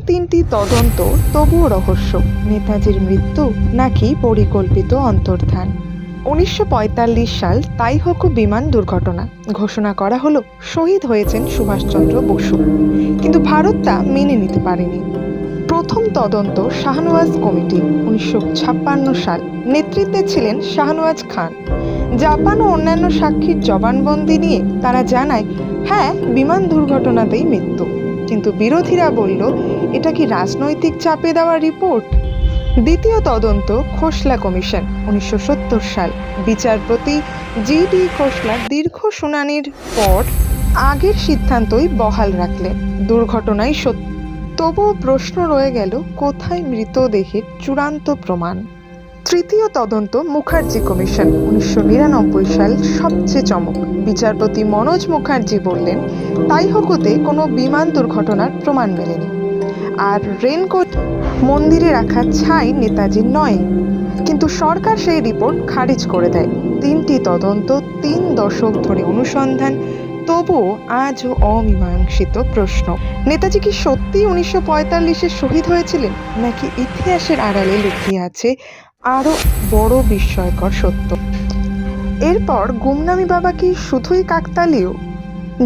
তিনটি তদন্ত, তবুও রহস্য। নেতাজির মৃত্যু নাকি পরিকল্পিত অন্তর্ধান? 1945 সাল তাইহোকু বিমান দুর্ঘটনা ঘোষণা করা হলো, শহীদ হয়েছেন সুভাষচন্দ্র বসু। কিন্তু ভারত তা মেনে নিতে পারেনি। প্রথম তদন্ত শাহনওয়াজ কমিটি 1956 সাল, নেতৃত্বে ছিলেন শাহনওয়াজ খান। জাপান ও অন্যান্য সাক্ষীর জবানবন্দি নিয়ে তারা জানায়, হ্যাঁ, বিমান দুর্ঘটনাতেই মৃত্যু। কিন্তু বিরোধীরা বলল, এটা কি রাজনৈতিক চাপে দেওয়া রিপোর্ট? দ্বিতীয় তদন্ত খোসলা কমিশন 1970 সাল, বিচারপতি জি.ডি. খোসলা দীর্ঘ শুনানির পর আগের সিদ্ধান্তই বহাল রাখলেন, দুর্ঘটনাই সত্য। তবুও প্রশ্ন রয়ে গেল, কোথায় মৃতদেহের চূড়ান্ত প্রমাণ? তৃতীয় তদন্ত মুখার্জি কমিশন 1999 সাল, সবচেয়ে চমক। বিচারপতি মনোজ মুখার্জি বললেন, তাইহোকুতে কোনো বিমান দুর্ঘটনার প্রমাণ মেলেনি, আর রেনকোট মন্দিরে রাখা ছাই নেতাজির নয়। কিন্তু সরকার সেই রিপোর্ট খারিজ করে দেয়। তিনটি তদন্ত, 3 দশক ধরে অনুসন্ধান, তবুও আজও অমীমাংসিত প্রশ্ন। নেতাজি কি সত্যি 1945-এ শহীদ হয়েছিলেন, নাকি ইতিহাসের আড়ালে লুকিয়ে আছে আরও বড় বিস্ময়কর সত্য? এরপর গুমনামি বাবা কি শুধুই কাকতালীয়?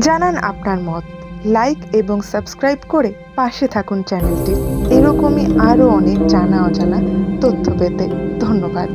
জানান আপনার মত, লাইক এবং সাবস্ক্রাইব করে পাশে থাকুন চ্যানেলটির। এরকমই আরও অনেক জানা অজানা তথ্য পেতে। ধন্যবাদ।